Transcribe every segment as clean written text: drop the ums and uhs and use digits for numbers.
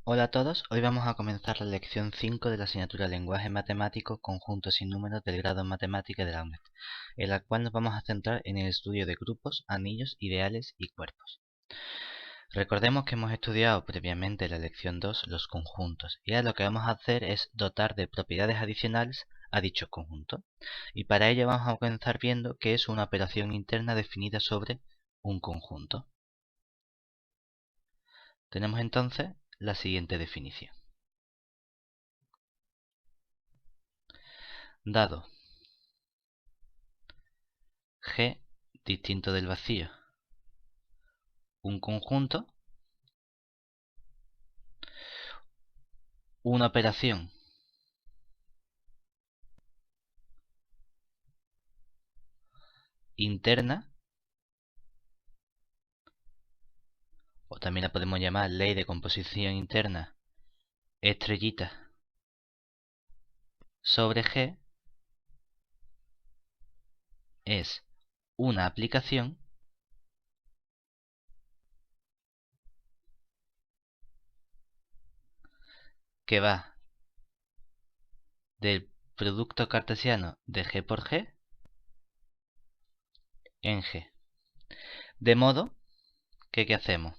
Hola a todos, hoy vamos a comenzar la lección 5 de la asignatura Lenguaje Matemático, Conjuntos y Números del grado en Matemática de la UNED, en la cual nos vamos a centrar en el estudio de grupos, anillos, ideales y cuerpos. Recordemos que hemos estudiado previamente en la lección 2 los conjuntos, y ahora lo que vamos a hacer es dotar de propiedades adicionales a dicho conjunto. Y para ello vamos a comenzar viendo qué es una operación interna definida sobre un conjunto. Tenemos entonces la siguiente definición. Dado G distinto del vacío, un conjunto, una operación interna, o también la podemos llamar ley de composición interna estrellita sobre G, es una aplicación que va del producto cartesiano de G por G en G. De modo que, ¿qué hacemos?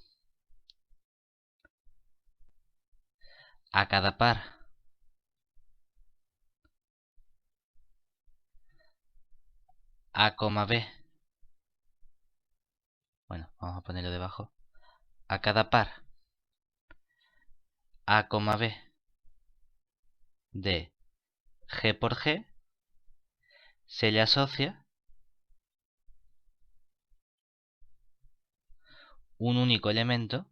A cada par A, B, bueno, vamos a ponerlo debajo, a cada par A, B de G por G se le asocia un único elemento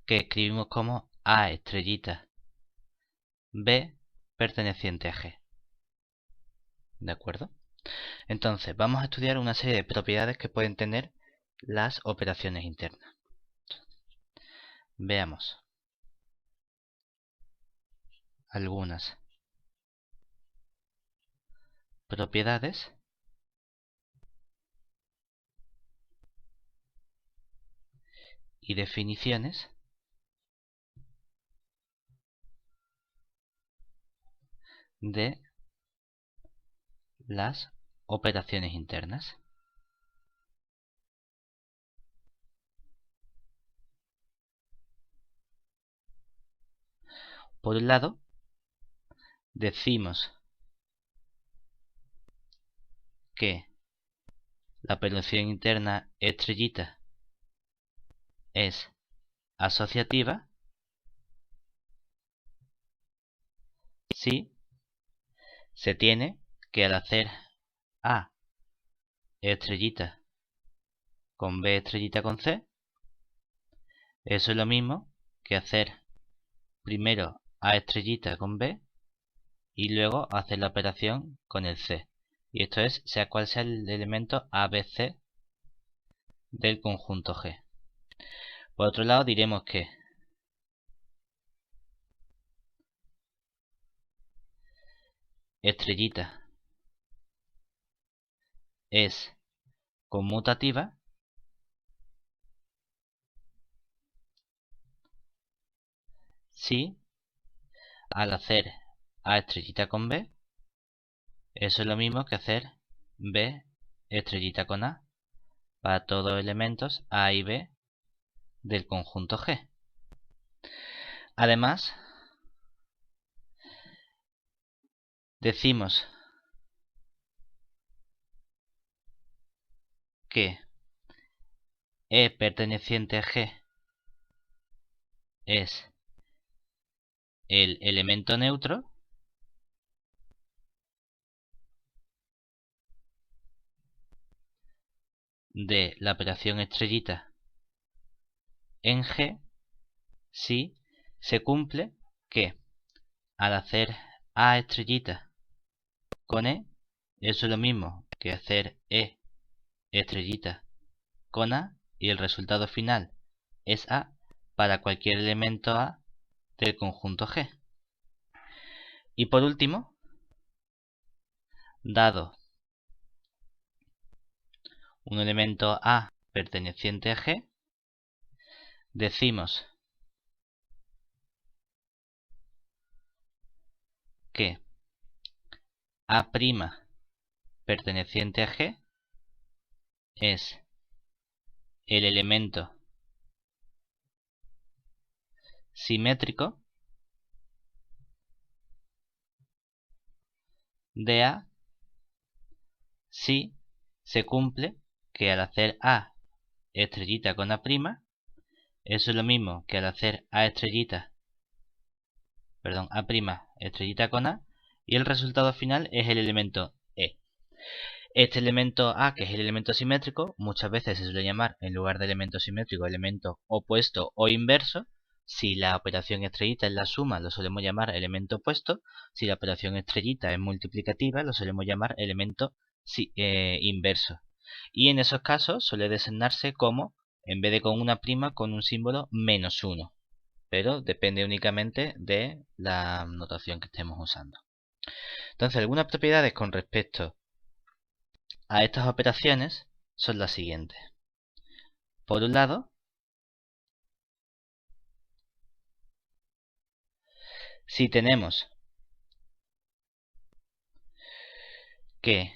que escribimos como A estrellita B perteneciente a G. ¿De acuerdo? Entonces, vamos a estudiar una serie de propiedades que pueden tener las operaciones internas. Veamos algunas propiedades y definiciones de las operaciones internas. Por un lado, decimos que la operación interna estrellita es asociativa si se tiene que, al hacer A estrellita con B estrellita con C, eso es lo mismo que hacer primero A estrellita con B y luego hacer la operación con el C. Y esto es, sea cual sea el elemento ABC del conjunto G. Por otro lado, diremos que estrellita es conmutativa si, al hacer A estrellita con B, eso es lo mismo que hacer B estrellita con A para todos los elementos A y B del conjunto G. Además, decimos que E perteneciente a G es el elemento neutro de la operación estrellita en G si se cumple que, al hacer A estrellita con E, eso es lo mismo que hacer E estrellita con A y el resultado final es A para cualquier elemento A del conjunto G. Y por último, dado un elemento A perteneciente a G, decimos que A' perteneciente a G es el elemento simétrico de A si se cumple que al hacer A estrellita con A', eso es lo mismo que al hacer A estrellita con A, y el resultado final es el elemento E. Este elemento A, que es el elemento simétrico, muchas veces se suele llamar, en lugar de elemento simétrico, elemento opuesto o inverso. Si la operación estrellita es la suma, lo solemos llamar elemento opuesto. Si la operación estrellita es multiplicativa, lo solemos llamar elemento inverso. Y en esos casos suele designarse como, en vez de con una prima, con un símbolo -1. Pero depende únicamente de la notación que estemos usando. Entonces, algunas propiedades con respecto a estas operaciones son las siguientes. Por un lado, si tenemos que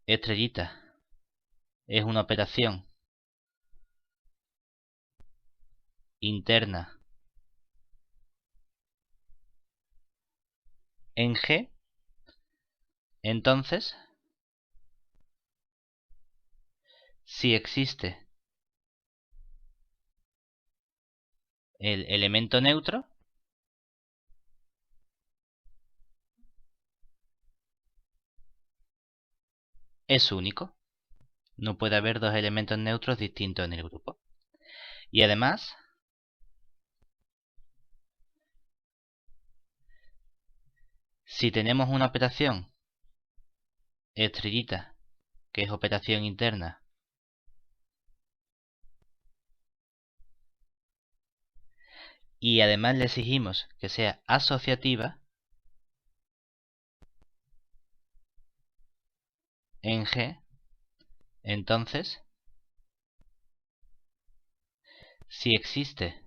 estrellita es una operación interna en G, entonces, si existe el elemento neutro, es único. No puede haber dos elementos neutros distintos en el grupo. Y además, si tenemos una operación estrellita, que es operación interna, y además le exigimos que sea asociativa en G, entonces, si existe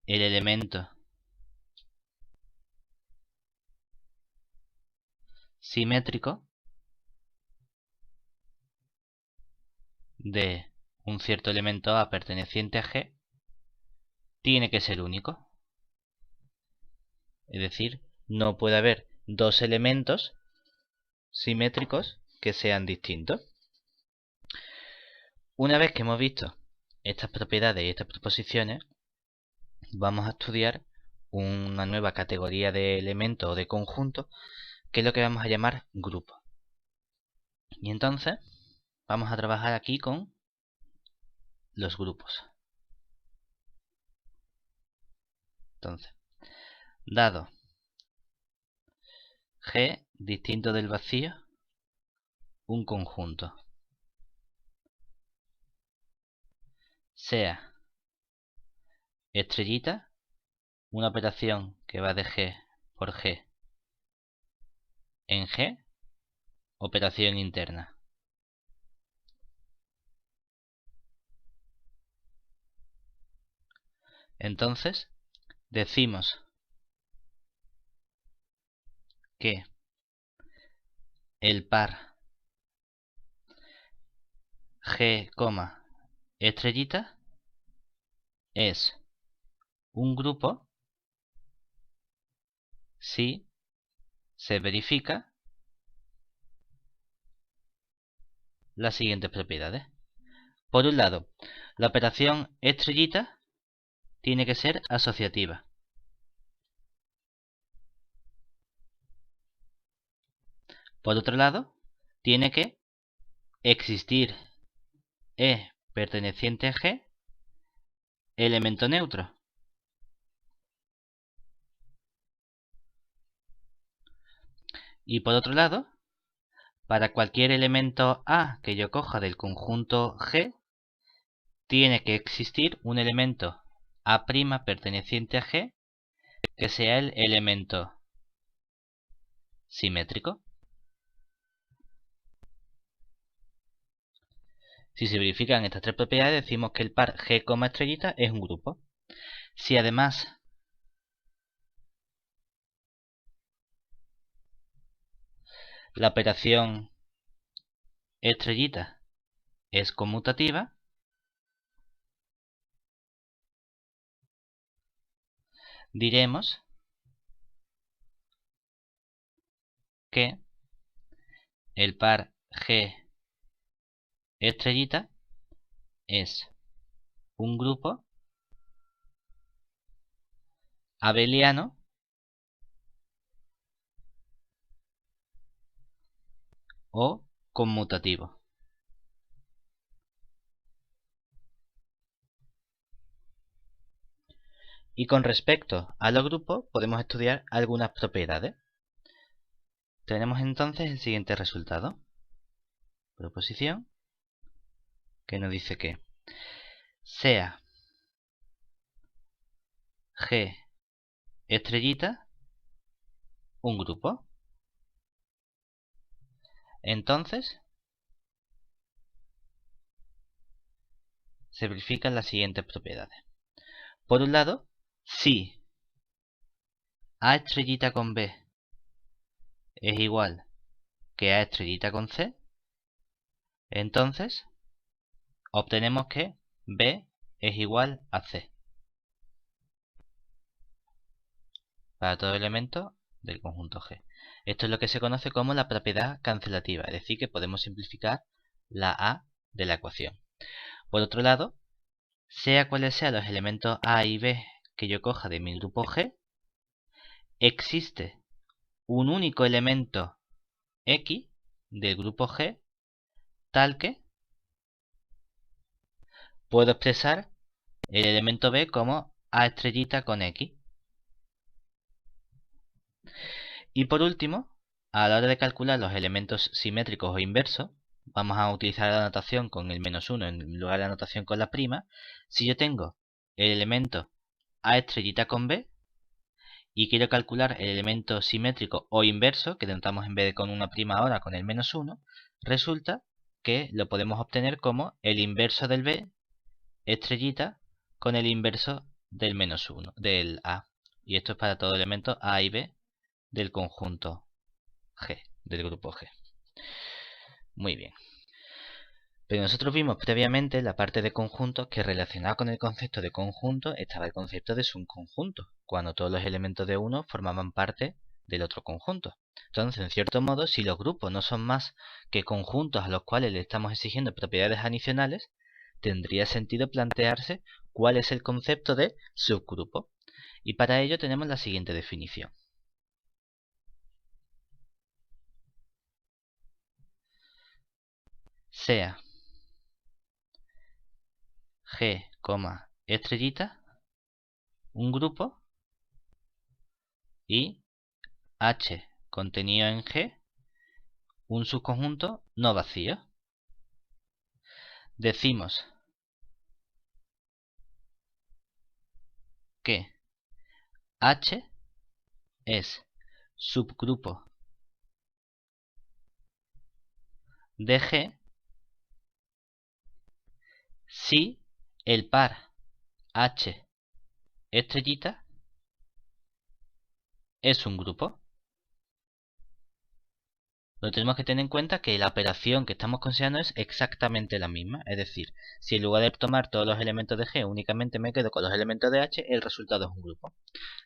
el elemento simétrico de un cierto elemento A perteneciente a G, tiene que ser único. Es decir, no puede haber dos elementos simétricos que sean distintos. Una vez que hemos visto estas propiedades y estas proposiciones, vamos a estudiar una nueva categoría de elementos o de conjuntos, que es lo que vamos a llamar grupo. Y entonces vamos a trabajar aquí con los grupos. Entonces, dado G distinto del vacío, un conjunto, sea estrellita, una operación que va de G por G en G, operación interna. Entonces, decimos que el par G, estrellita es un grupo si se verifica las siguientes propiedades. Por un lado, la operación estrellita tiene que ser asociativa. Por otro lado, tiene que existir E perteneciente a G, elemento neutro. Y por otro lado, para cualquier elemento A que yo coja del conjunto G, tiene que existir un elemento A' perteneciente a G que sea el elemento simétrico. Si se verifican estas tres propiedades, decimos que el par G, estrellita es un grupo. Si además la operación estrellita es conmutativa, diremos que el par G estrellita es un grupo abeliano o conmutativo. Y con respecto a los grupos podemos estudiar algunas propiedades. Tenemos entonces el siguiente resultado. Proposición que nos dice que sea G estrellita un grupo. Entonces se verifican las siguientes propiedades. Por un lado, si A estrellita con B es igual que A estrellita con C, entonces obtenemos que B es igual a C para todo elemento del conjunto G. Esto es lo que se conoce como la propiedad cancelativa, es decir, que podemos simplificar la A de la ecuación. Por otro lado, sea cuales sean los elementos A y B que yo coja de mi grupo G, existe un único elemento X del grupo G tal que puedo expresar el elemento B como A estrellita con X. Y por último, a la hora de calcular los elementos simétricos o inversos, vamos a utilizar la notación con el -1 en lugar de la notación con la prima. Si yo tengo el elemento A estrellita con B y quiero calcular el elemento simétrico o inverso, que denotamos en vez de con una prima ahora con el -1, resulta que lo podemos obtener como el inverso del B estrellita con el inverso del -1, del A. Y esto es para todo elemento A y B del conjunto G, del grupo G. Muy bien. Pero nosotros vimos previamente la parte de conjuntos que relacionada con el concepto de conjunto estaba el concepto de subconjunto, cuando todos los elementos de uno formaban parte del otro conjunto. Entonces, en cierto modo, si los grupos no son más que conjuntos a los cuales le estamos exigiendo propiedades adicionales, tendría sentido plantearse cuál es el concepto de subgrupo. Y para ello tenemos la siguiente definición. Sea G, estrellita, un grupo, y H contenido en G, un subconjunto no vacío. Decimos que H es subgrupo de G si el par H estrellita es un grupo. Lo tenemos que tener en cuenta que la operación que estamos considerando es exactamente la misma. Es decir, si en lugar de tomar todos los elementos de G únicamente me quedo con los elementos de H, el resultado es un grupo.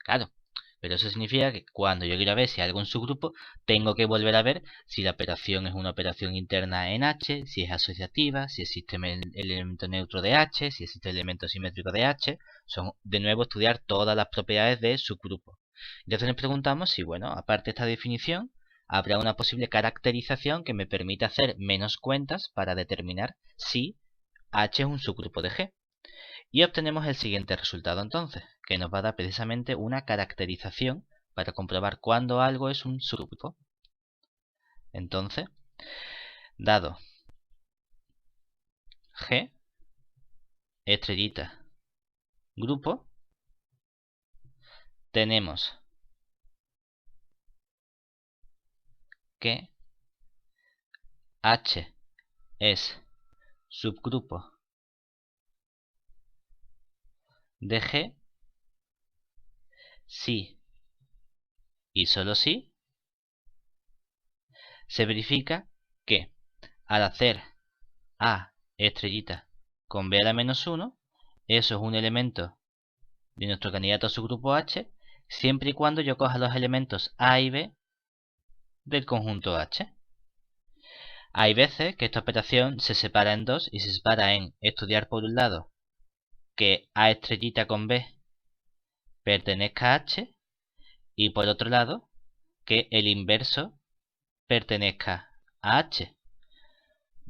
Claro, pero eso significa que cuando yo quiera ver si hay algún subgrupo, tengo que volver a ver si la operación es una operación interna en H, si es asociativa, si existe el elemento neutro de H, si existe el elemento simétrico de H. Son, de nuevo, estudiar todas las propiedades de subgrupo. Entonces nos preguntamos si, bueno, aparte de esta definición, habrá una posible caracterización que me permita hacer menos cuentas para determinar si H es un subgrupo de G. Y obtenemos el siguiente resultado entonces, que nos va a dar precisamente una caracterización para comprobar cuándo algo es un subgrupo. Entonces, dado G, estrellita, grupo, tenemos que H es subgrupo de G si y solo si se verifica que al hacer A estrellita con B a la menos 1, eso es un elemento de nuestro candidato a subgrupo H, siempre y cuando yo coja los elementos A y B del conjunto H. Hay veces que esta operación se separa en dos y se separa en estudiar por un lado que A estrellita con B pertenezca a H y por otro lado que el inverso pertenezca a H.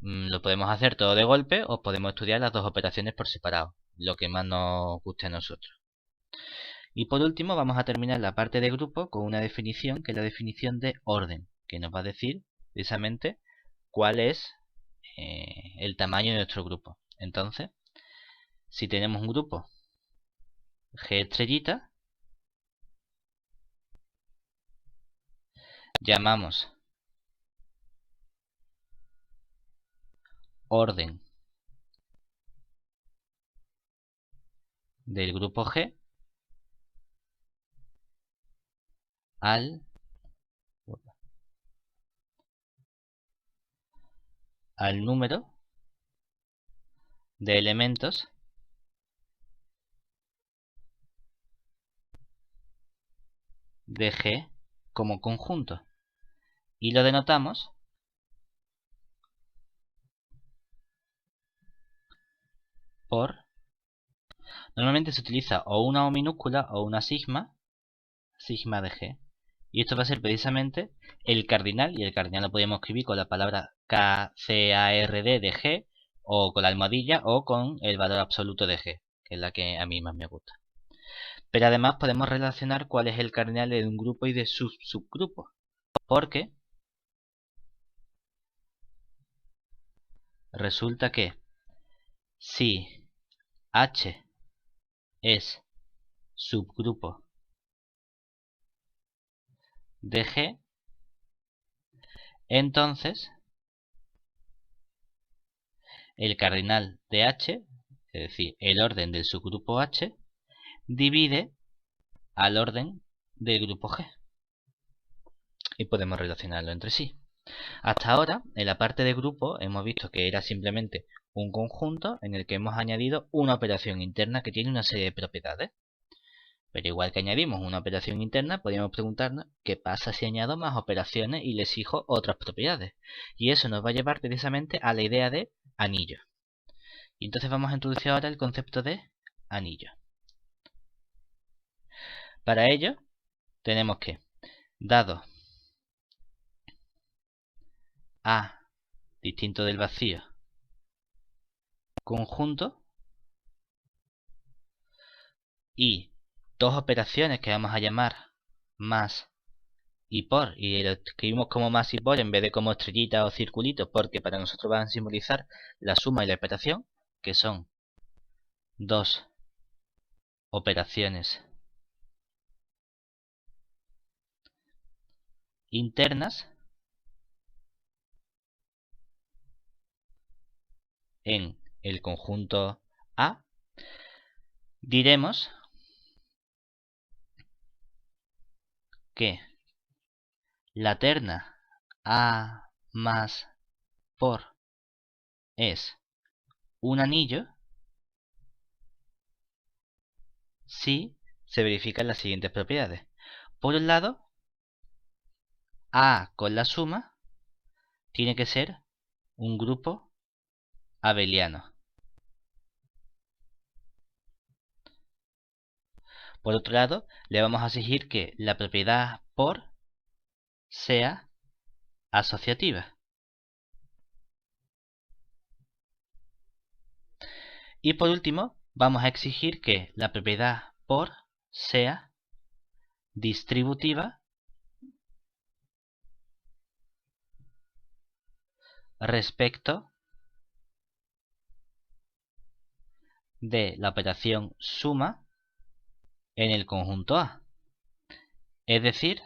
Lo podemos hacer todo de golpe o podemos estudiar las dos operaciones por separado, lo que más nos guste a nosotros. Y por último vamos a terminar la parte de grupo con una definición que es la definición de orden, que nos va a decir precisamente cuál es el tamaño de nuestro grupo. Entonces, si tenemos un grupo G estrellita, llamamos orden del grupo G al número de elementos de G como conjunto y lo denotamos por, normalmente se utiliza o una O minúscula o una sigma de G, y esto va a ser precisamente el cardinal, y el cardinal lo podemos escribir con la palabra KCARD de G, o con la almohadilla, o con el valor absoluto de G, que es la que a mí más me gusta. Pero además podemos relacionar cuál es el cardinal de un grupo y de sus subgrupos, porque resulta que si H es subgrupo de G, entonces el cardinal de H, es decir, el orden del subgrupo H, divide al orden del grupo G. Y podemos relacionarlo entre sí. Hasta ahora, en la parte de grupo, hemos visto que era simplemente un conjunto en el que hemos añadido una operación interna que tiene una serie de propiedades. Pero igual que añadimos una operación interna, podríamos preguntarnos qué pasa si añado más operaciones y le exijo otras propiedades. Y eso nos va a llevar precisamente a la idea de anillo. Y entonces vamos a introducir ahora el concepto de anillo. Para ello, tenemos que, dado A distinto del vacío, conjunto, y dos operaciones que vamos a llamar más y por, y lo escribimos como más y por en vez de como estrellita o circulito, porque para nosotros van a simbolizar la suma y la operación, que son dos operaciones internas en el conjunto A, diremos que la terna A más por es un anillo si se verifican las siguientes propiedades. Por un lado, A con la suma tiene que ser un grupo abeliano. Por otro lado, le vamos a exigir que la propiedad por sea asociativa. Y por último, vamos a exigir que la propiedad por sea distributiva respecto de la operación suma en el conjunto A. Es decir,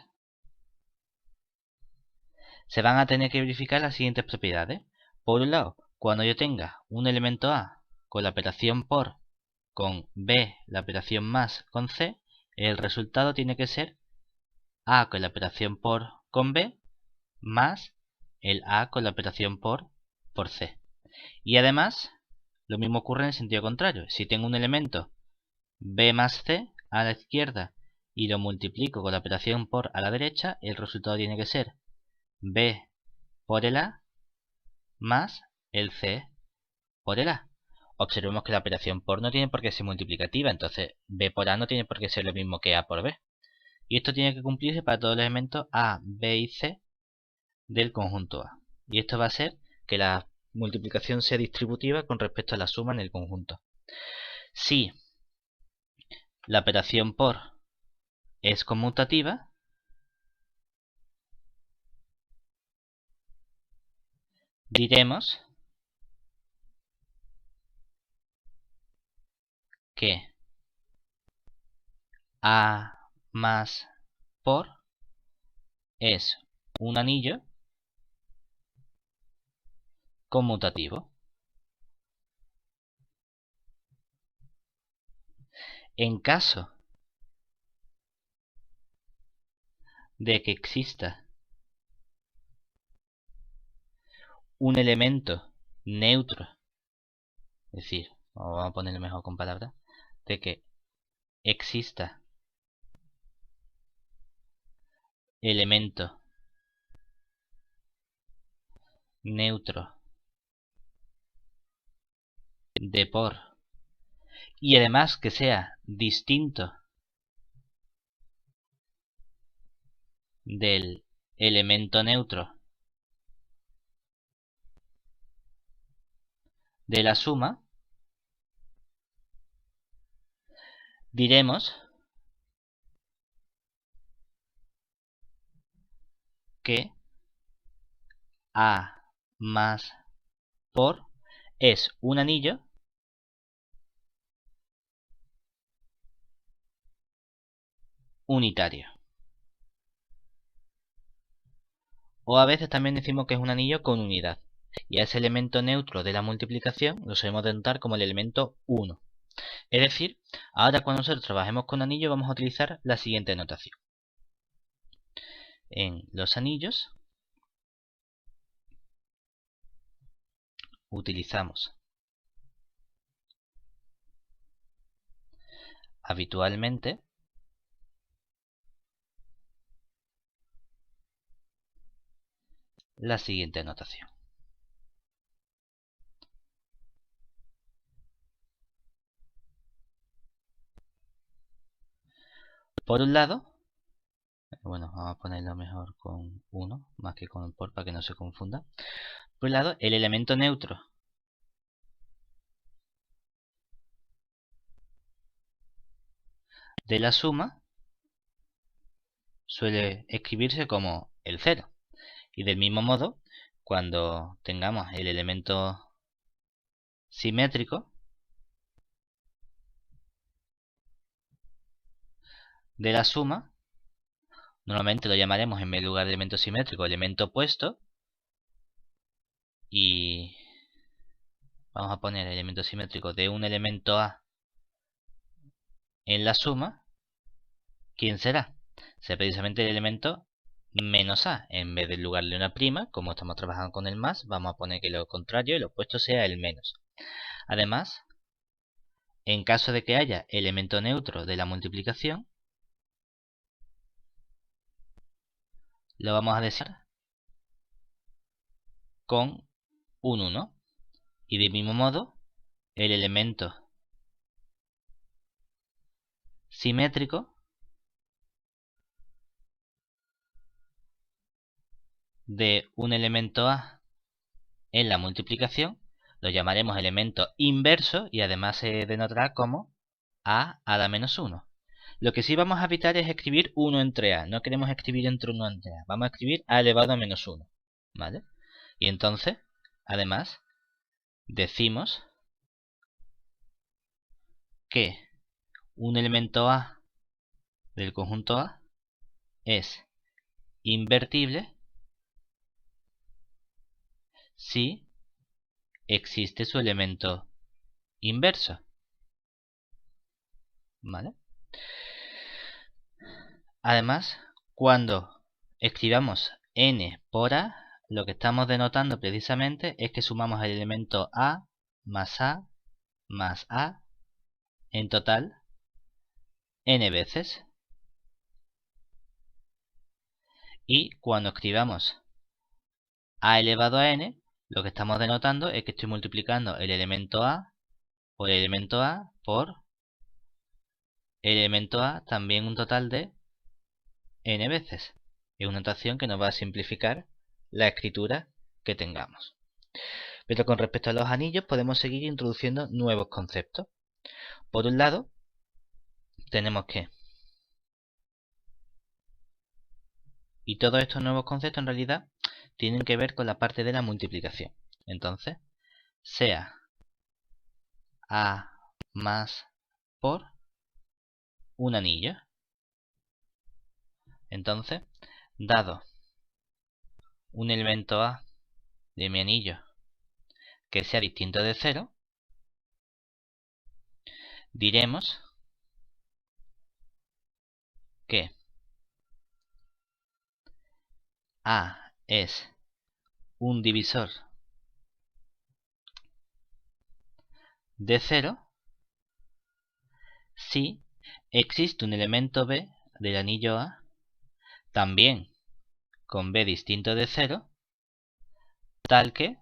se van a tener que verificar las siguientes propiedades. Por un lado, cuando yo tenga un elemento A con la operación por, con B, la operación más, con C, el resultado tiene que ser A con la operación por con B más el A con la operación por C. Y además, lo mismo ocurre en el sentido contrario. Si tengo un elemento B más C a la izquierda y lo multiplico con la operación por a la derecha, el resultado tiene que ser B por el A más el C por el A. Observemos que la operación por no tiene por qué ser multiplicativa, entonces B por A no tiene por qué ser lo mismo que A por B. Y esto tiene que cumplirse para todos los elementos A, B y C del conjunto A. Y esto va a ser que la multiplicación sea distributiva con respecto a la suma en el conjunto. Si la operación por es conmutativa, diremos que A más por es un anillo conmutativo. En caso de que exista un elemento neutro, es decir, vamos a ponerlo mejor con palabras, de que exista elemento neutro de por y además que sea distinto del elemento neutro de la suma, diremos que A más por es un anillo unitario. O a veces también decimos que es un anillo con unidad. Y a ese elemento neutro de la multiplicación lo solemos denotar como el elemento 1. Es decir, ahora cuando nosotros trabajemos con anillos vamos a utilizar la siguiente notación. En los anillos utilizamos habitualmente la siguiente notación. Por un lado, bueno, vamos a ponerlo mejor con 1 más que con por para que no se confunda. Por un lado, el elemento neutro de la suma suele escribirse como el 0. Y del mismo modo, cuando tengamos el elemento simétrico de la suma, normalmente lo llamaremos en lugar de elemento simétrico elemento opuesto. Y vamos a poner el elemento simétrico de un elemento A en la suma. ¿Quién será? Será precisamente el elemento menos A. En vez del lugar de una prima, como estamos trabajando con el más, vamos a poner que lo contrario, el opuesto, sea el menos. Además, en caso de que haya elemento neutro de la multiplicación, lo vamos a decir con un 1. Y del mismo modo, el elemento simétrico de un elemento A en la multiplicación lo llamaremos elemento inverso y además se denotará como A a la menos 1. Lo que sí vamos a evitar es escribir 1 entre A. No queremos escribir entre 1 entre A. Vamos a escribir A elevado a menos 1. ¿Vale? Y entonces, además, decimos que un elemento A del conjunto A es invertible si existe su elemento inverso. ¿Vale? Además, cuando escribamos n por a, lo que estamos denotando precisamente es que sumamos el elemento a más a más a, en total, n veces. Y cuando escribamos a elevado a n, lo que estamos denotando es que estoy multiplicando el elemento a por el elemento a por el elemento a también un total de n veces. Es una notación que nos va a simplificar la escritura que tengamos. Pero con respecto a los anillos podemos seguir introduciendo nuevos conceptos. Por un lado, tenemos que... Y todos estos nuevos conceptos en realidad tienen que ver con la parte de la multiplicación. Entonces, sea a más por un anillo. Entonces, dado un elemento a de mi anillo que sea distinto de 0, diremos que a es un divisor de 0 si existe un elemento b del anillo a también con b distinto de 0, tal que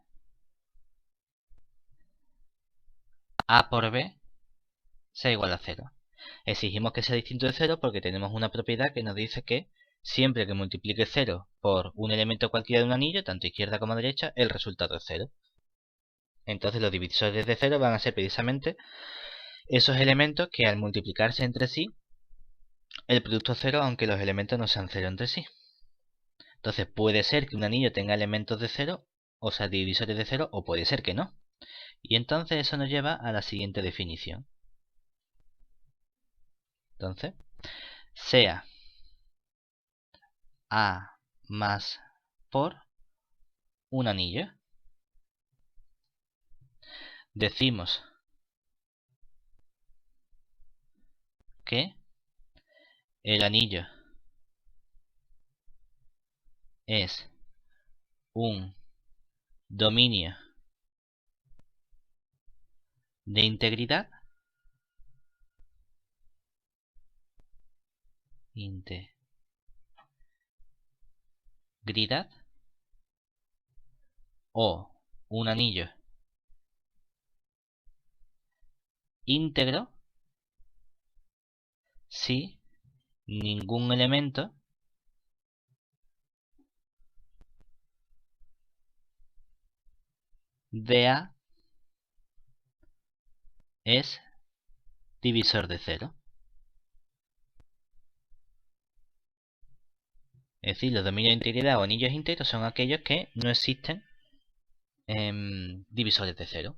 a por b sea igual a 0. Exigimos que sea distinto de 0 porque tenemos una propiedad que nos dice que siempre que multiplique 0 por un elemento cualquiera de un anillo, tanto izquierda como derecha, el resultado es 0. Entonces los divisores de 0 van a ser precisamente esos elementos que al multiplicarse entre sí, el producto es 0 aunque los elementos no sean 0 entre sí. Entonces puede ser que un anillo tenga elementos de 0, o sea, divisores de 0, o puede ser que no. Y entonces eso nos lleva a la siguiente definición. Entonces, sea a más por un anillo. Decimos que el anillo es un dominio de integridad o un anillo íntegro si ningún elemento de A es divisor de 0. Es decir, los dominios de integridad o anillos íntegros son aquellos que no existen divisores de 0.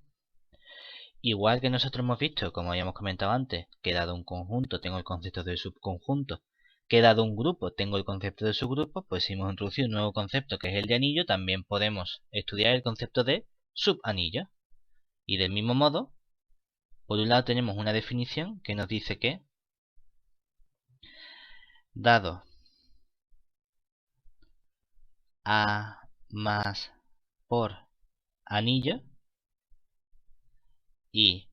Igual que nosotros hemos visto, como habíamos comentado antes, que dado un conjunto tengo el concepto de subconjunto, que dado un grupo tengo el concepto de subgrupo, pues si hemos introducido un nuevo concepto que es el de anillo, también podemos estudiar el concepto de subanillo. Y del mismo modo, por un lado tenemos una definición que nos dice que, dado A más por anillo y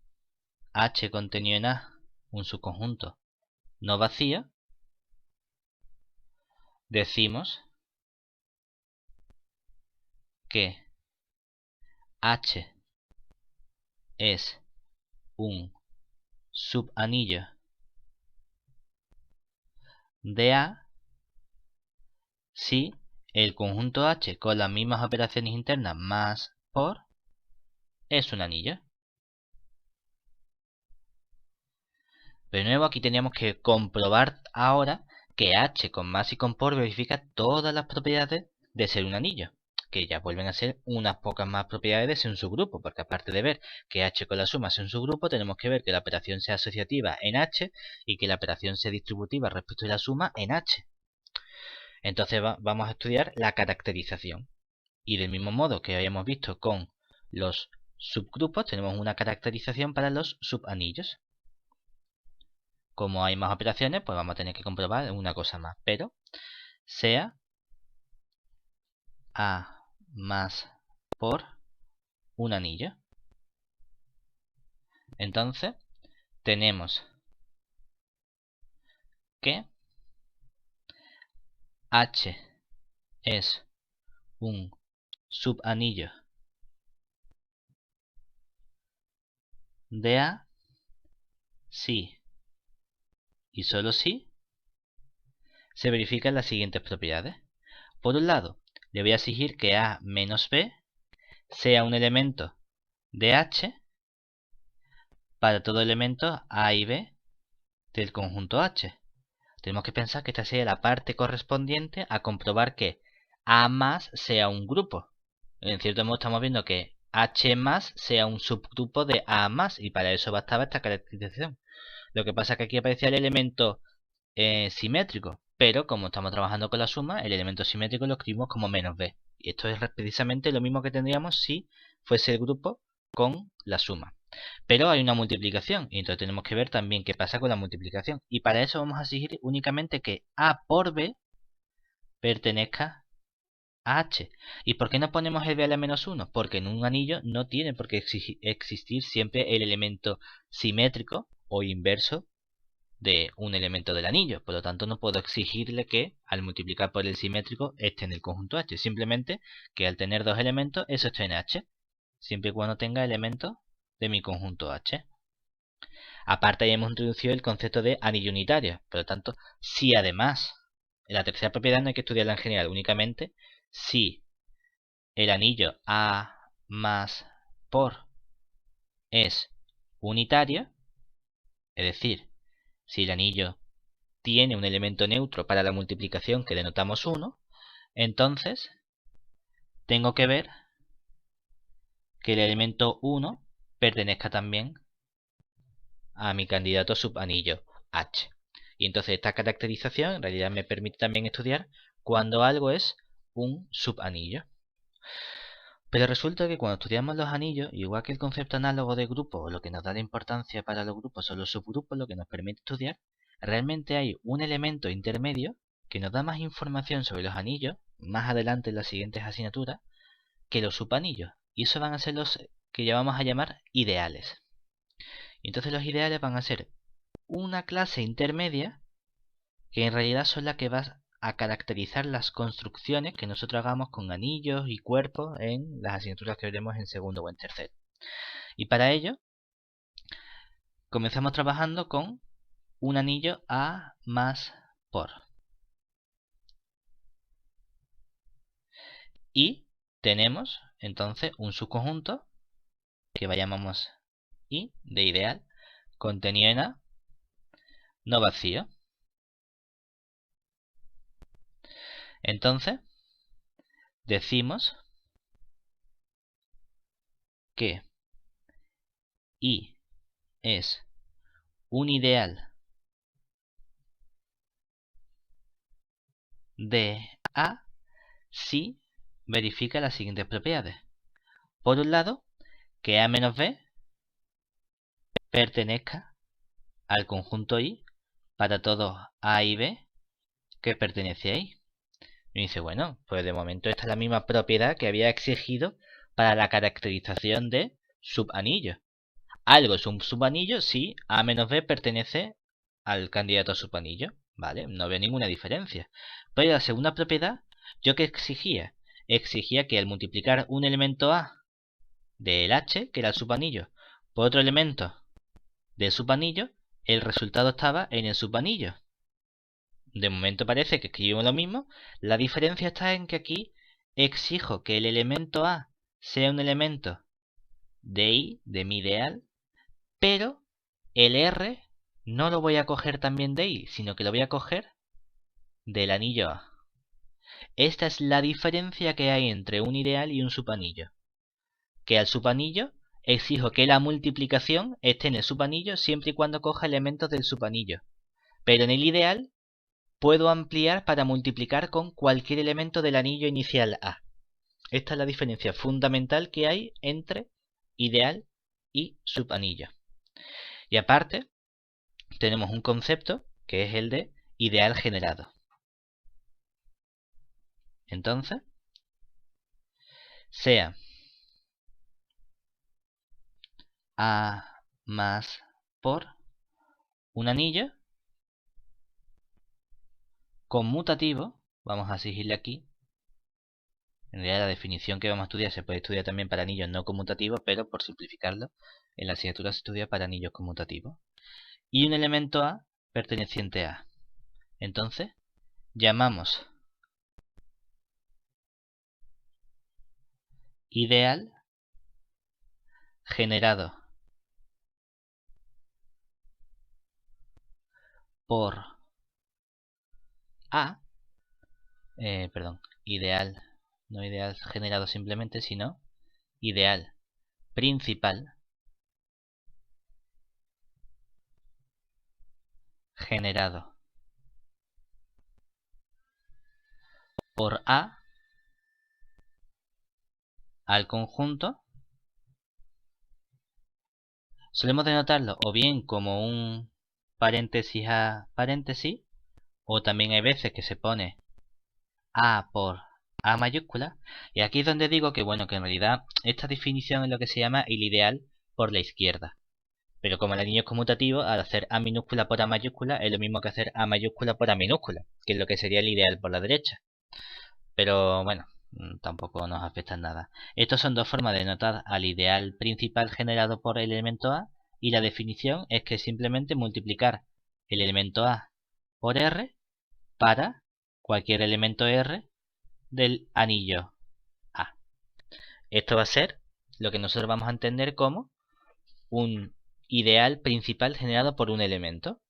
H contenido en A, un subconjunto no vacío, decimos que H es un subanillo de A si el conjunto H con las mismas operaciones internas más por es un anillo. De nuevo aquí teníamos que comprobar ahora que H con más y con por verifica todas las propiedades de ser un anillo, que ya vuelven a ser unas pocas más propiedades de ser un subgrupo, porque aparte de ver que H con la suma es un subgrupo, tenemos que ver que la operación sea asociativa en H y que la operación sea distributiva respecto de la suma en H. Entonces vamos a estudiar la caracterización. Y del mismo modo que habíamos visto con los subgrupos tenemos una caracterización para los subanillos. Como hay más operaciones, pues vamos a tener que comprobar una cosa más. Pero sea A más por un anillo. Entonces, tenemos que H es un subanillo de A si y solo si se verifican las siguientes propiedades. Por un lado, le voy a exigir que A menos B sea un elemento de H para todo elemento A y B del conjunto H. Tenemos que pensar que esta sería la parte correspondiente a comprobar que A más sea un grupo. En cierto modo estamos viendo que H más sea un subgrupo de A más, y para eso bastaba esta caracterización. Lo que pasa es que aquí aparecía el elemento simétrico, pero como estamos trabajando con la suma, el elemento simétrico lo escribimos como menos B. Y esto es precisamente lo mismo que tendríamos si fuese el grupo con la suma. Pero hay una multiplicación, y entonces tenemos que ver también qué pasa con la multiplicación. Y para eso vamos a exigir únicamente que A por B pertenezca a H. ¿Y por qué no ponemos el B a la menos 1? Porque en un anillo no tiene por qué existir siempre el elemento simétrico o inverso de un elemento del anillo. Por lo tanto, no puedo exigirle que al multiplicar por el simétrico esté en el conjunto H. Simplemente que al tener dos elementos, eso esté en H. Siempre y cuando tenga elementos de mi conjunto H. Aparte, ya hemos introducido el concepto de anillo unitario. Por lo tanto, si además, en la tercera propiedad no hay que estudiarla en general, únicamente si el anillo A más por es unitario, es decir, si el anillo tiene un elemento neutro para la multiplicación que denotamos 1, entonces tengo que ver que el elemento 1 pertenezca también a mi candidato subanillo H. Y entonces esta caracterización en realidad me permite también estudiar cuando algo es un subanillo. Pero resulta que cuando estudiamos los anillos, igual que el concepto análogo de grupo, o lo que nos da la importancia para los grupos son los subgrupos, lo que nos permite estudiar, realmente hay un elemento intermedio que nos da más información sobre los anillos, más adelante en las siguientes asignaturas, que los subanillos. Y eso van a ser los que ya vamos a llamar ideales. Y entonces los ideales van a ser una clase intermedia que en realidad son las que va a caracterizar las construcciones que nosotros hagamos con anillos y cuerpos en las asignaturas que veremos en segundo o en tercero. Y para ello comenzamos trabajando con un anillo A más por. Y tenemos entonces un subconjunto que llamamos I de ideal contenido en A no vacío. Entonces decimos que I es un ideal de A si verifica las siguientes propiedades. Por un lado, que A menos B pertenezca al conjunto I para todos A y B que pertenece a I. Y dice, bueno, pues de momento esta es la misma propiedad que había exigido para la caracterización de subanillo. Algo es un subanillo si A menos B pertenece al candidato a subanillo. Vale, no veo ninguna diferencia. Pero la segunda propiedad, ¿yo qué exigía? Exigía que al multiplicar un elemento A del H, que era el subanillo, por otro elemento del subanillo, el resultado estaba en el subanillo. De momento parece que escribimos lo mismo. La diferencia está en que aquí exijo que el elemento A sea un elemento de I, de mi ideal, pero el R no lo voy a coger también de I, sino que lo voy a coger del anillo A. Esta es la diferencia que hay entre un ideal y un subanillo. Que al subanillo exijo que la multiplicación esté en el subanillo siempre y cuando coja elementos del subanillo. Pero en el ideal puedo ampliar para multiplicar con cualquier elemento del anillo inicial A. Esta es la diferencia fundamental que hay entre ideal y subanillo. Y aparte, tenemos un concepto que es el de ideal generado. Entonces, sea A más por un anillo conmutativo, vamos a exigirle aquí. En realidad la definición que vamos a estudiar se puede estudiar también para anillos no conmutativos, pero por simplificarlo, en la asignatura se estudia para anillos conmutativos. Y un elemento A perteneciente a. Entonces, llamamos ideal generado por A, ideal, no ideal generado simplemente, sino ideal principal generado por A al conjunto. Solemos denotarlo o bien como un paréntesis a paréntesis, o también hay veces que se pone A por A mayúscula, y aquí es donde digo que bueno, que en realidad esta definición es lo que se llama el ideal por la izquierda. Pero como el anillo es conmutativo, al hacer A minúscula por A mayúscula es lo mismo que hacer A mayúscula por A minúscula, que es lo que sería el ideal por la derecha. Pero bueno, tampoco nos afecta en nada. Estas son dos formas de denotar al ideal principal generado por el elemento A, y la definición es que simplemente multiplicar el elemento A por R para cualquier elemento R del anillo A. Esto va a ser lo que nosotros vamos a entender como un ideal principal generado por un elemento.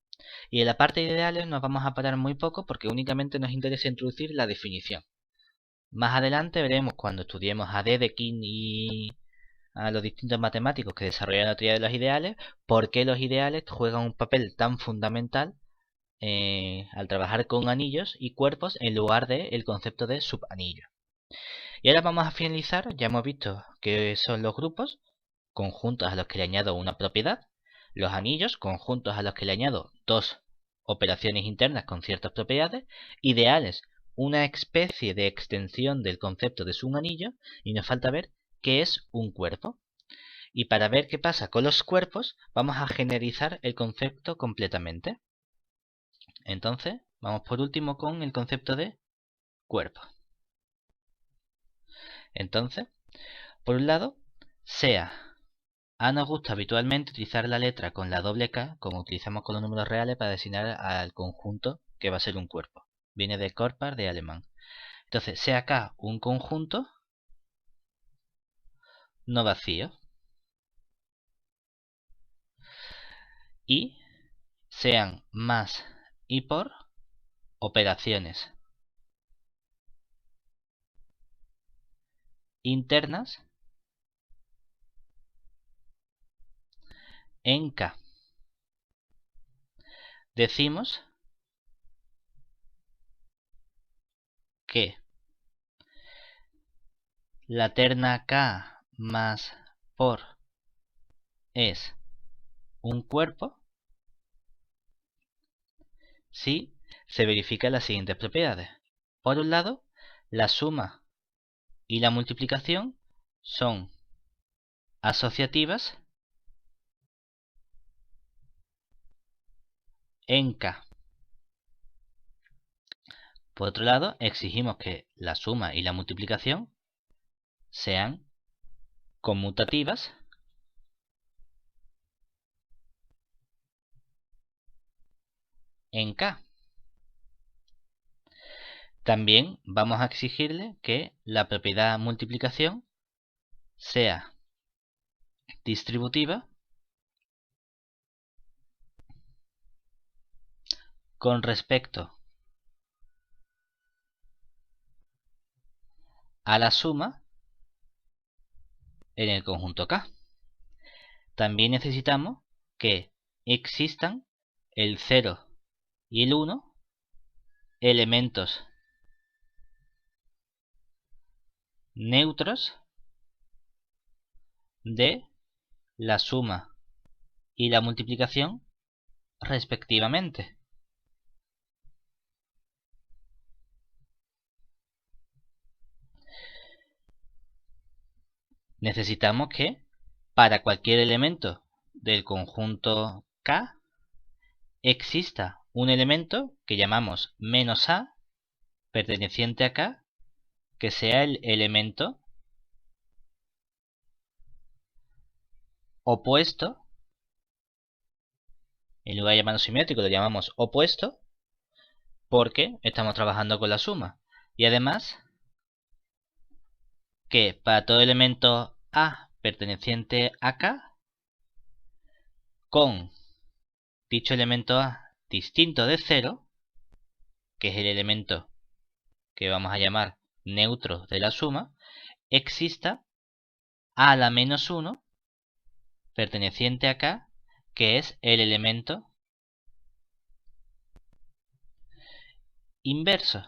Y en la parte de ideales nos vamos a parar muy poco porque únicamente nos interesa introducir la definición. Más adelante veremos cuando estudiemos a Dedekind y a los distintos matemáticos que desarrollan la teoría de los ideales, por qué los ideales juegan un papel tan fundamental al trabajar con anillos y cuerpos en lugar del concepto de subanillo. Y ahora vamos a finalizar. Ya hemos visto qué son los grupos, conjuntos a los que le añado una propiedad, los anillos, conjuntos a los que le añado dos operaciones internas con ciertas propiedades, ideales, una especie de extensión del concepto de subanillo, y nos falta ver qué es un cuerpo. Y para ver qué pasa con los cuerpos, vamos a generalizar el concepto completamente. Entonces, vamos por último con el concepto de cuerpo. Entonces, por un lado, sea A nos gusta habitualmente utilizar la letra con la doble K, como utilizamos con los números reales para designar al conjunto que va a ser un cuerpo. Viene de Körper, de alemán. Entonces, sea K un conjunto no vacío. Y sean más y por operaciones internas en K. Decimos que la terna K más por es un cuerpo si se verifican las siguientes propiedades. Por un lado, la suma y la multiplicación son asociativas en K. Por otro lado, exigimos que la suma y la multiplicación sean conmutativas en K. También vamos a exigirle que la propiedad multiplicación sea distributiva con respecto a la suma en el conjunto K. También necesitamos que existan el 0 y el 1 elementos neutros de la suma y la multiplicación respectivamente. Necesitamos que para cualquier elemento del conjunto K exista un elemento que llamamos menos A perteneciente a K, que sea el elemento opuesto. En lugar de llamarlo simétrico lo llamamos opuesto porque estamos trabajando con la suma. Y además que para todo elemento A perteneciente a K, con dicho elemento A distinto de 0, que es el elemento que vamos a llamar neutro de la suma, exista A a la menos 1 perteneciente a K, que es el elemento inverso,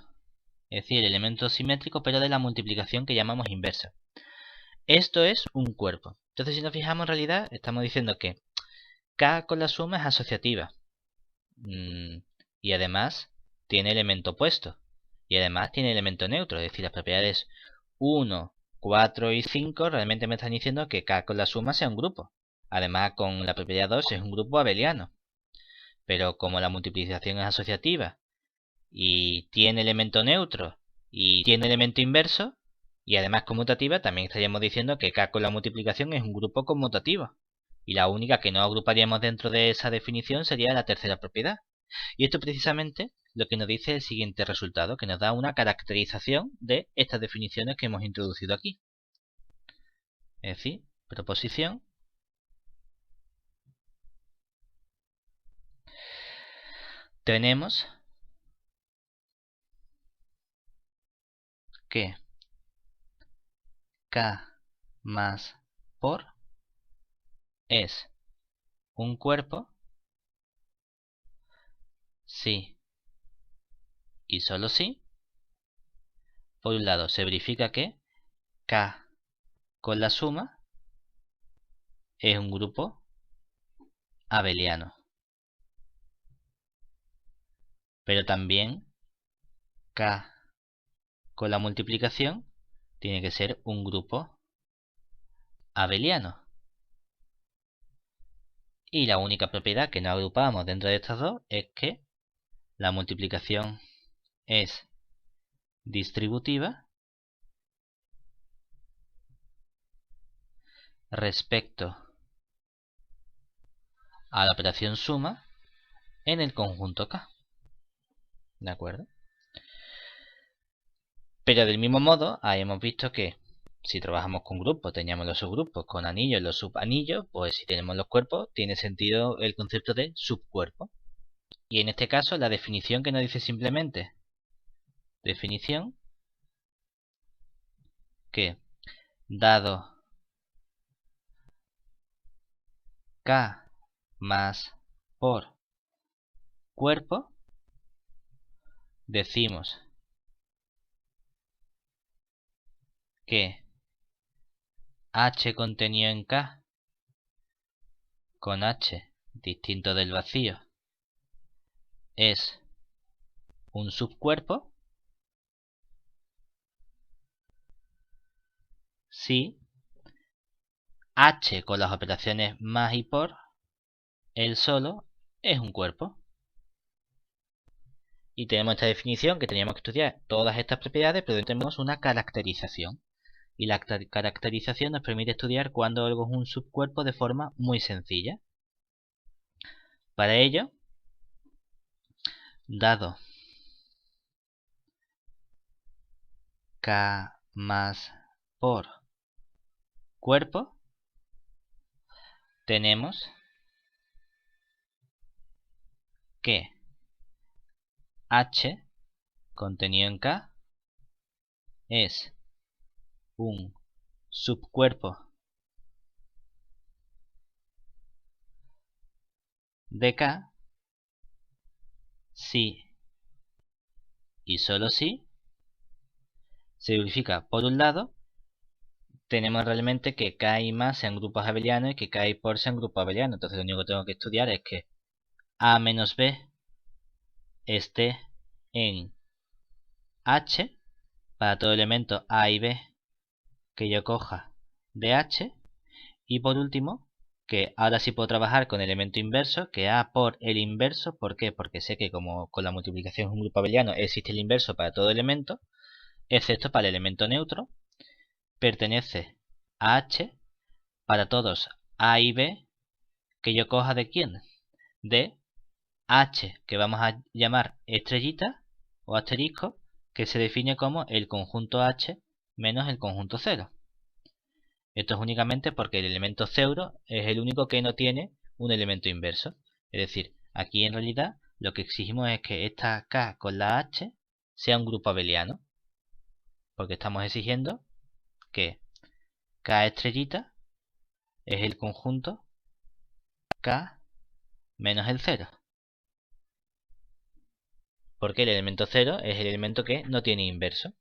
es decir, el elemento simétrico pero de la multiplicación que llamamos inversa. Esto es un cuerpo. Entonces, si nos fijamos, en realidad estamos diciendo que K con la suma es asociativa. Y además tiene elemento opuesto. Y además tiene elemento neutro. Es decir, las propiedades 1, 4 y 5 realmente me están diciendo que K con la suma sea un grupo. Además, con la propiedad 2 es un grupo abeliano. Pero como la multiplicación es asociativa y tiene elemento neutro y tiene elemento inverso, y además conmutativa, también estaríamos diciendo que K con la multiplicación es un grupo conmutativo. Y la única que no agruparíamos dentro de esa definición sería la tercera propiedad. Y esto precisamente lo que nos dice el siguiente resultado, que nos da una caracterización de estas definiciones que hemos introducido aquí. Es decir, proposición tenemos que K más por es un cuerpo si y solo si, por un lado, se verifica que K con la suma es un grupo abeliano. Pero también K con la multiplicación tiene que ser un grupo abeliano. Y la única propiedad que no agrupamos dentro de estas dos es que la multiplicación es distributiva respecto a la operación suma en el conjunto K. ¿De acuerdo? Pero del mismo modo, ahí hemos visto que si trabajamos con grupos, teníamos los subgrupos, con anillos y los subanillos, pues si tenemos los cuerpos, tiene sentido el concepto de subcuerpo. Y en este caso, la definición que nos dice simplemente, definición, que dado K más por cuerpo, decimos que H contenido en K con H distinto del vacío es un subcuerpo si H con las operaciones más y por, él solo, es un cuerpo. Y tenemos esta definición que teníamos que estudiar todas estas propiedades, pero tenemos una caracterización. Y la caracterización nos permite estudiar cuándo algo es un subcuerpo de forma muy sencilla. Para ello, dado K más por cuerpo, tenemos que H contenido en K es un subcuerpo de K si y solo si se verifica, por un lado, tenemos realmente que K y más sean grupos abelianos y que K y por sean grupos abelianos. Entonces lo único que tengo que estudiar es que A menos B esté en H para todo elemento A y B que yo coja de H. Y por último, que ahora sí puedo trabajar con el elemento inverso, que A por el inverso. ¿Por qué? Porque sé que como con la multiplicación es un grupo abeliano, existe el inverso para todo elemento, excepto para el elemento neutro. Pertenece a H para todos A y B que yo coja de quién, de H, que vamos a llamar estrellita o asterisco, que se define como el conjunto H menos el conjunto 0. Esto es únicamente porque el elemento 0 es el único que no tiene un elemento inverso. Es decir, aquí en realidad lo que exigimos es que esta K con la H sea un grupo abeliano. Porque estamos exigiendo que K estrellita es el conjunto K menos el 0. Porque el elemento 0 es el elemento que no tiene inverso.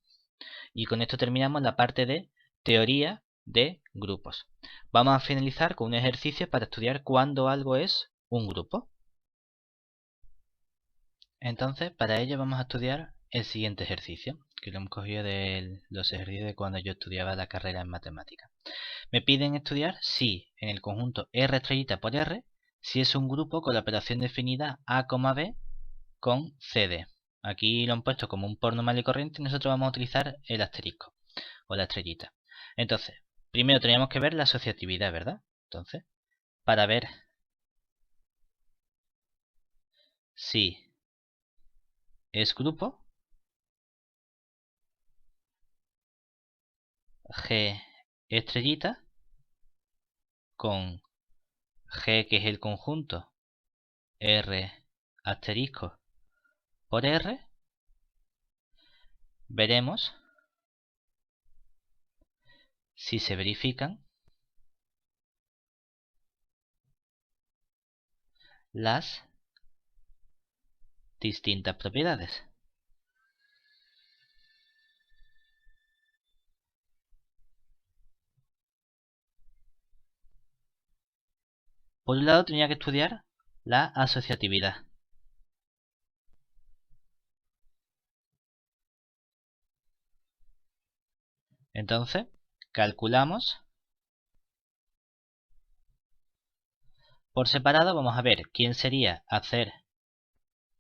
Y con esto terminamos la parte de teoría de grupos. Vamos a finalizar con un ejercicio para estudiar cuándo algo es un grupo. Entonces, para ello vamos a estudiar el siguiente ejercicio, que lo hemos cogido de los ejercicios de cuando yo estudiaba la carrera en matemáticas. Me piden estudiar si en el conjunto R estrellita por R, si es un grupo con la operación definida A, B con CD. Aquí lo han puesto como un por normal y corriente y nosotros vamos a utilizar el asterisco o la estrellita. Entonces, primero teníamos que ver la asociatividad, ¿verdad? Entonces, para ver si es grupo, G estrellita con G, que es el conjunto R asterisco por R, veremos si se verifican las distintas propiedades. Por un lado tenía que estudiar la asociatividad. Entonces, calculamos. Por separado vamos a ver quién sería hacer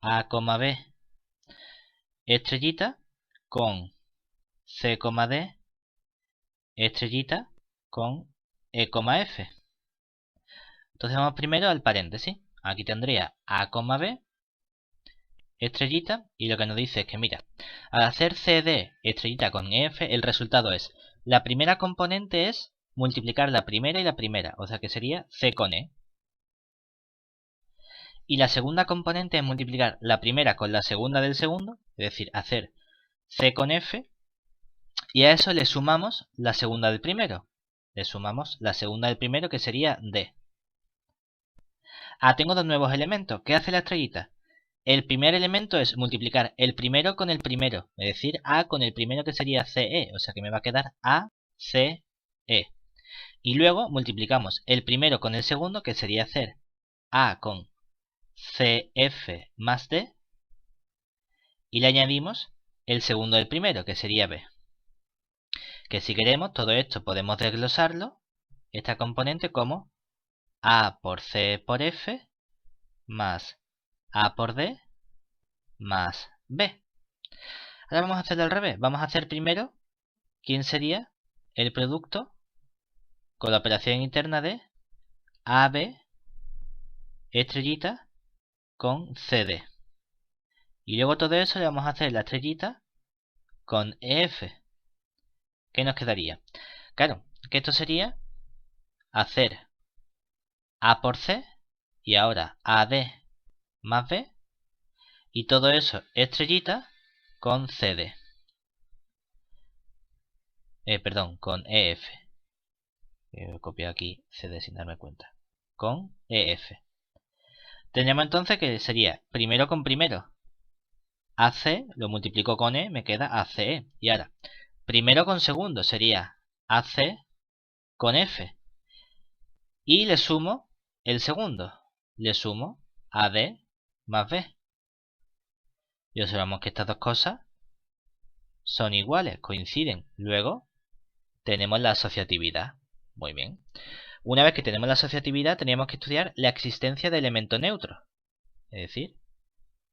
A, B estrellita con C, D estrellita con E, F. Entonces vamos primero al paréntesis. Aquí tendría A, B estrellita, y lo que nos dice es que, mira, al hacer CD estrellita con EF, el resultado es, la primera componente es multiplicar la primera y la primera, o sea que sería C con E. Y la segunda componente es multiplicar la primera con la segunda del segundo, es decir, hacer C con F, y a eso le sumamos la segunda del primero. Le sumamos la segunda del primero, que sería D. Ah, tengo dos nuevos elementos. ¿Qué hace la estrellita? El primer elemento es multiplicar el primero con el primero, es decir, A con el primero, que sería CE, o sea que me va a quedar ACE. Y luego multiplicamos el primero con el segundo, que sería hacer A con CF más D, y le añadimos el segundo del primero, que sería B. Que si queremos, todo esto podemos desglosarlo, esta componente, como A por C por F más A por D más B. Ahora vamos a hacerlo al revés. Vamos a hacer primero quién sería el producto con la operación interna de AB estrellita con CD. Y luego todo eso le vamos a hacer la estrellita con EF. ¿Qué nos quedaría? Claro, que esto sería hacer A por C y ahora AD más B. Y todo eso estrellita con CD. Perdón, con EF. He copiado aquí CD sin darme cuenta. Con EF. Tendríamos entonces que sería primero con primero. AC lo multiplico con E, me queda ACE. Y ahora, primero con segundo sería AC con F. Y le sumo el segundo. Le sumo AD más B. Y observamos que estas dos cosas son iguales, coinciden. Luego tenemos la asociatividad. Muy bien. Una vez que tenemos la asociatividad, teníamos que estudiar la existencia de elemento neutro. Es decir,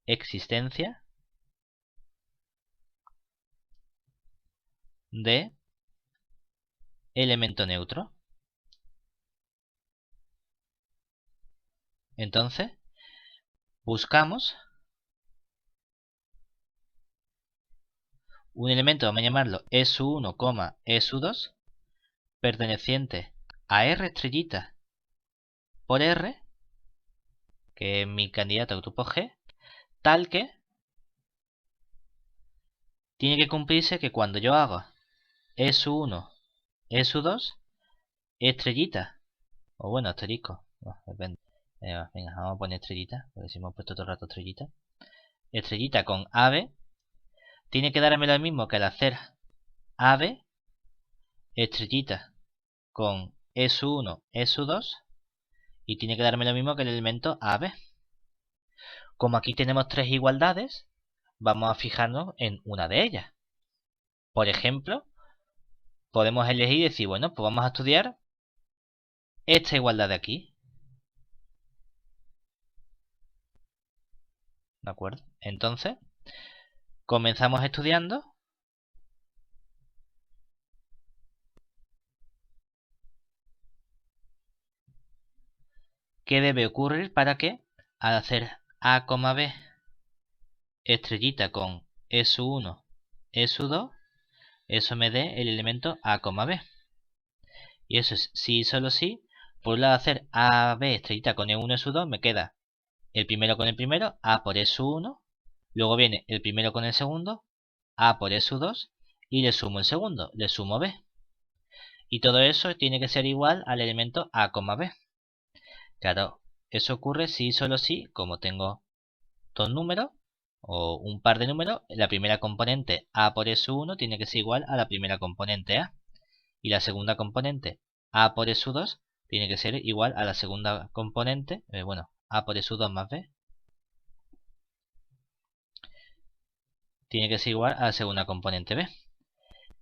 existencia de elemento neutro. Entonces, buscamos un elemento, vamos a llamarlo E1, E2, perteneciente a R estrellita por R, que es mi candidato al grupo G, tal que tiene que cumplirse que cuando yo haga E1, E2, estrellita, o bueno, asterisco, no, depende. Venga, vamos a poner estrellita, porque si hemos puesto todo el rato estrellita. Estrellita con AB, tiene que darme lo mismo que al hacer AB, estrellita con S1, S2, y tiene que darme lo mismo que el elemento AB. Como aquí tenemos tres igualdades, vamos a fijarnos en una de ellas. Por ejemplo, podemos elegir y decir, bueno, pues vamos a estudiar esta igualdad de aquí. ¿De acuerdo? Entonces, comenzamos estudiando qué debe ocurrir para que al hacer A, B estrellita con S1, S2, eso me dé el elemento A, B. Y eso es sí y solo sí. Por un lado hacer AB estrellita con E1, S2 me queda el primero con el primero, A por S1. Luego viene el primero con el segundo, A por S2. Y le sumo el segundo, le sumo B. Y todo eso tiene que ser igual al elemento A, B. Claro, eso ocurre si y solo si, como tengo dos números, o un par de números, la primera componente A por S1 tiene que ser igual a la primera componente A. Y la segunda componente A por S2 tiene que ser igual a la segunda componente, A por S2 más B. Tiene que ser igual a la segunda componente B.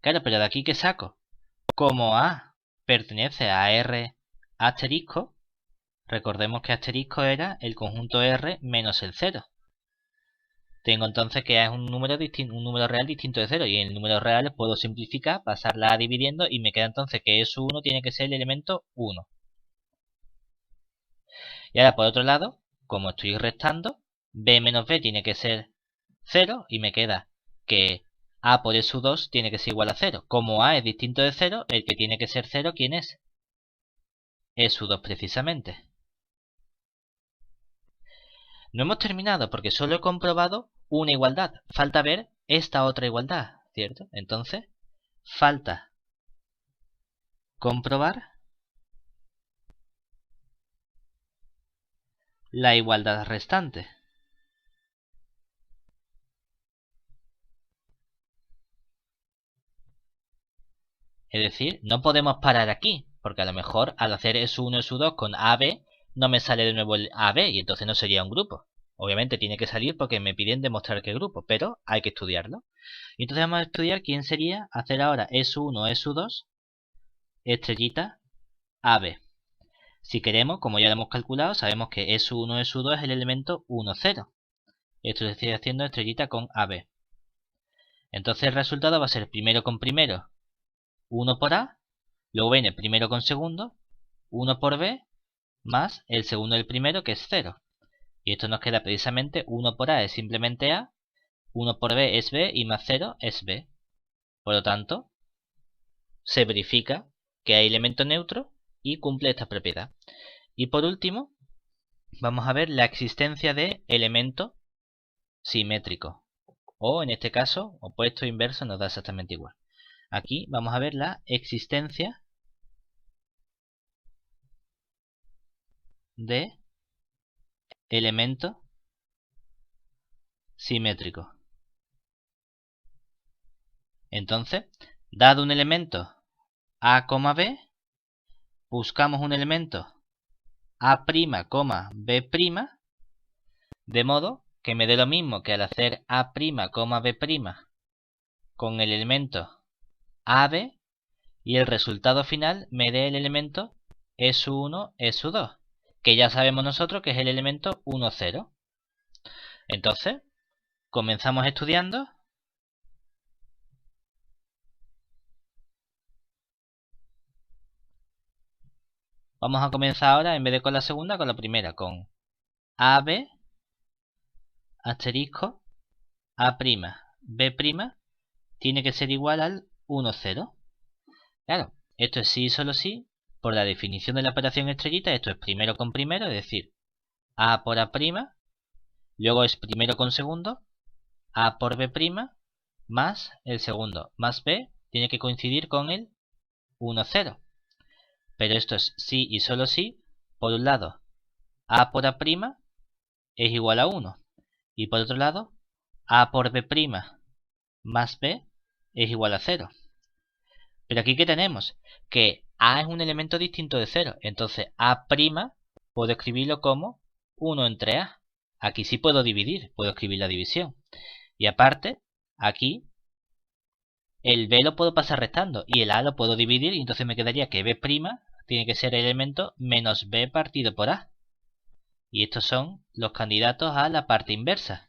Claro, pero de aquí ¿qué saco? Como A pertenece a R asterisco, recordemos que asterisco era el conjunto R menos el 0. Tengo entonces que es un número real distinto de 0. Y en el número real puedo simplificar, pasarla a dividiendo y me queda entonces que S1 tiene que ser el elemento 1. Y ahora por otro lado, como estoy restando, B menos B tiene que ser 0 y me queda que A por S2 tiene que ser igual a 0. Como A es distinto de 0, el que tiene que ser 0, ¿quién es? S2 precisamente. No hemos terminado porque solo he comprobado una igualdad. Falta ver esta otra igualdad, ¿cierto? Entonces, falta comprobar la igualdad restante. Es decir, no podemos parar aquí, porque a lo mejor al hacer S1, S2 con AB, no me sale de nuevo el AB y entonces no sería un grupo. Obviamente tiene que salir porque me piden demostrar qué grupo, pero hay que estudiarlo. Y entonces vamos a estudiar quién sería hacer ahora S1, S2, estrellita, AB. Si queremos, como ya lo hemos calculado, sabemos que S1, S2 es el elemento 1, 0. Esto lo estoy haciendo estrellita con AB. Entonces el resultado va a ser primero con primero, 1 por A, luego viene primero con segundo, 1 por B, más el segundo del primero, que es 0. Y esto nos queda precisamente 1 por A es simplemente A, 1 por B es B y más 0 es B. Por lo tanto, se verifica que hay elemento neutro y cumple esta propiedad. Y por último, vamos a ver la existencia de elemento simétrico. O en este caso, opuesto e inverso nos da exactamente igual. Aquí vamos a ver la existencia de elemento simétrico. Entonces, dado un elemento A, B, buscamos un elemento A', B', de modo que me dé lo mismo que al hacer A', B' con el elemento AB, y el resultado final me dé el elemento E1, E2, que ya sabemos nosotros que es el elemento 1, 0. Entonces, comenzamos estudiando. Vamos a comenzar ahora, en vez de con la segunda, con la primera, con AB, asterisco, A', B', tiene que ser igual al 1, 0. Claro, esto es sí y solo sí. Por la definición de la operación estrellita, esto es primero con primero, es decir, A por A', luego es primero con segundo, A por B', más el segundo, más B, tiene que coincidir con el 1, 0. Pero esto es sí y solo sí. Por un lado, A por A' es igual a 1. Y por otro lado, A por B' más B es igual a 0. Pero aquí, ¿qué tenemos? Que A es un elemento distinto de 0. Entonces A' puedo escribirlo como 1 entre A. Aquí sí puedo dividir, puedo escribir la división. Y aparte, aquí el B lo puedo pasar restando y el A lo puedo dividir, y entonces me quedaría que B' tiene que ser el elemento menos B partido por A. Y estos son los candidatos a la parte inversa.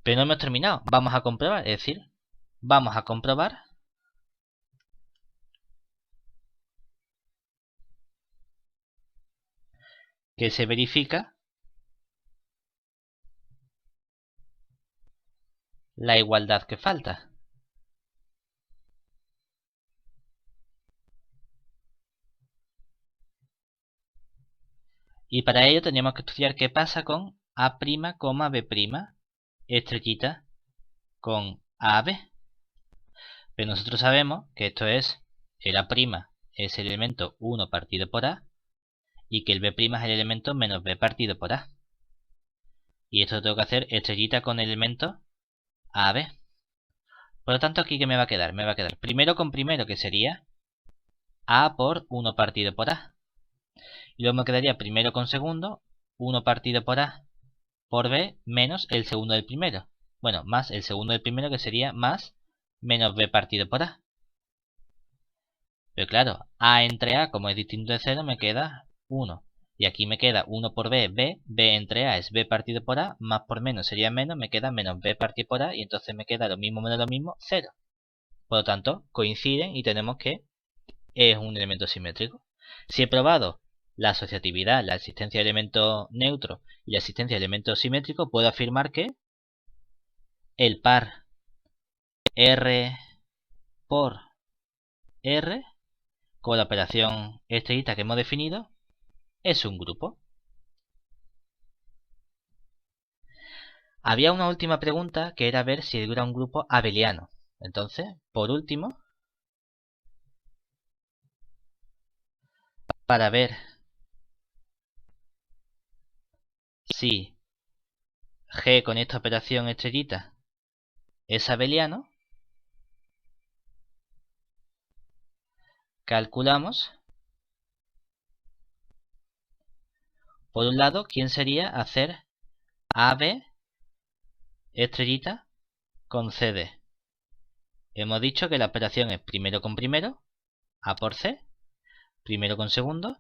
Pero no hemos terminado. Vamos a comprobar, es decir, vamos a comprobar que se verifica la igualdad que falta. Y para ello tenemos que estudiar qué pasa con A', B', estrellita con AB. Pero nosotros sabemos que esto es, el A' es el elemento 1 partido por A, y que el B' es el elemento menos B partido por A. Y esto lo tengo que hacer estrellita con el elemento AB. Por lo tanto, aquí ¿qué me va a quedar? Me va a quedar primero con primero, que sería A por 1 partido por A. Y luego me quedaría primero con segundo, 1 partido por A por B menos el segundo del primero. Bueno, más el segundo del primero, que sería más menos B partido por A. Pero claro, A entre A, como es distinto de 0, me queda 1. Y aquí me queda 1 por B, B entre A es B partido por A, más por menos sería menos, me queda menos B partido por A, y entonces me queda lo mismo menos lo mismo, 0. Por lo tanto, coinciden y tenemos que es un elemento simétrico. Si he probado la asociatividad, la existencia de elementos neutros y la existencia de elementos simétricos, puedo afirmar que el par R por R, con la operación estrellita que hemos definido, es un grupo. Había una última pregunta que era ver si era un grupo abeliano. Entonces, por último, para ver si G con esta operación estrellita es abeliano, calculamos, por un lado, quién sería hacer AB estrellita con CD. Hemos dicho que la operación es primero con primero, A por C, primero con segundo,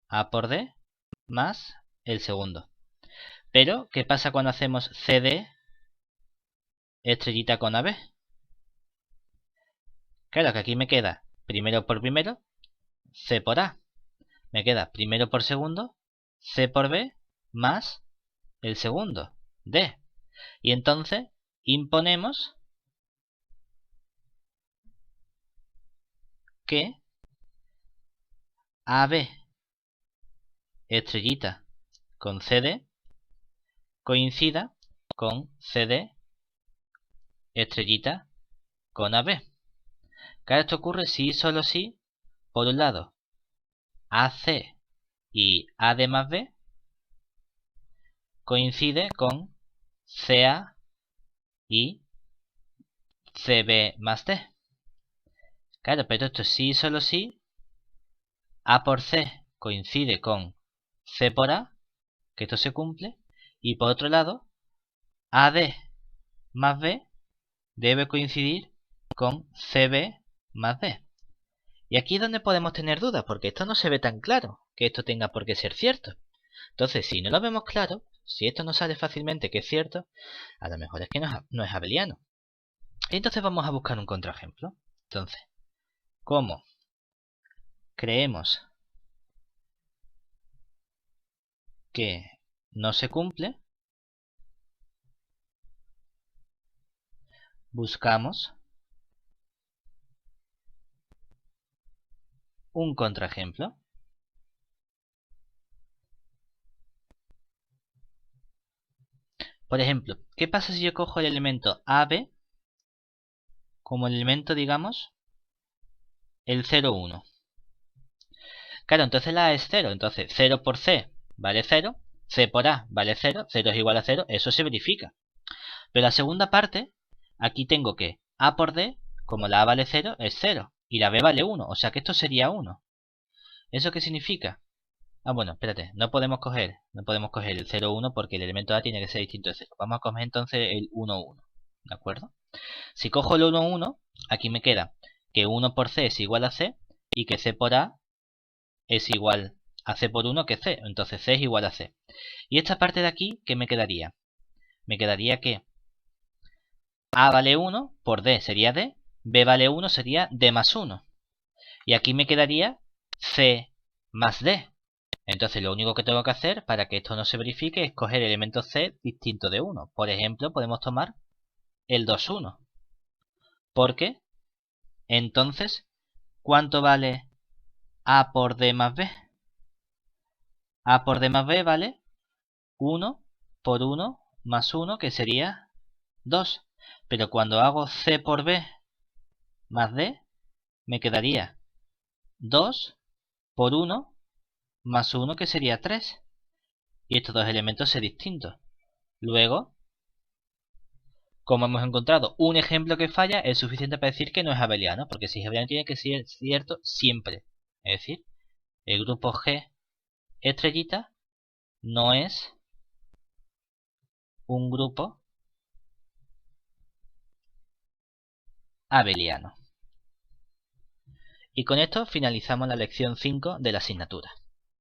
A por D, más el segundo. Pero, ¿qué pasa cuando hacemos CD estrellita con AB? Claro que aquí me queda primero por primero, C por A. Me queda primero por segundo, C por B, más el segundo, D. Y entonces imponemos que AB estrellita con CD coincida con CD estrellita con AB. Claro, esto ocurre si y solo si, por un lado, AC y AD más B coincide con CA y CB más D. Claro, pero esto sí y solo sí A por C coincide con C por A, que esto se cumple, y por otro lado, AD más B debe coincidir con CB más D. Y aquí es donde podemos tener dudas, porque esto no se ve tan claro, que esto tenga por qué ser cierto. Entonces, si no lo vemos claro, si esto no sale fácilmente que es cierto, a lo mejor es que no es abeliano. Y entonces vamos a buscar un contraejemplo. Entonces, ¿cómo creemos que no se cumple? Buscamos un contraejemplo. Por ejemplo, ¿qué pasa si yo cojo el elemento AB como el elemento, digamos, el 0, 1? Claro, entonces la A es 0. Entonces 0 por C vale 0. C por A vale 0. 0 es igual a 0. Eso se verifica. Pero la segunda parte, aquí tengo que A por D, como la A vale 0, es 0. Y la B vale 1. O sea que esto sería 1. ¿Eso qué significa? Ah, bueno, espérate. No podemos coger el 0, 1 porque el elemento A tiene que ser distinto de 0. Vamos a coger entonces el 1, 1. ¿De acuerdo? Si cojo el 1, 1, aquí me queda que 1 por C es igual a C y que C por A es igual a C por 1 que C. Entonces C es igual a C. Y esta parte de aquí, ¿qué me quedaría? Me quedaría que A vale 1 por D sería D. B vale 1 sería D más 1. Y aquí me quedaría C más D. Entonces lo único que tengo que hacer para que esto no se verifique es coger elementos C distintos de 1. Por ejemplo, podemos tomar el 2, 1. Porque entonces, ¿cuánto vale A por D más B? A por D más B vale 1 por 1 más 1, que sería 2. Pero cuando hago C por B más D, me quedaría 2 por 1 más 1, que sería 3. Y estos dos elementos son distintos. Luego, como hemos encontrado un ejemplo que falla, es suficiente para decir que no es abeliano, porque si es abeliano tiene que ser cierto siempre. Es decir, el grupo G estrellita no es un grupo abeliano. Y con esto finalizamos la lección 5 de la asignatura.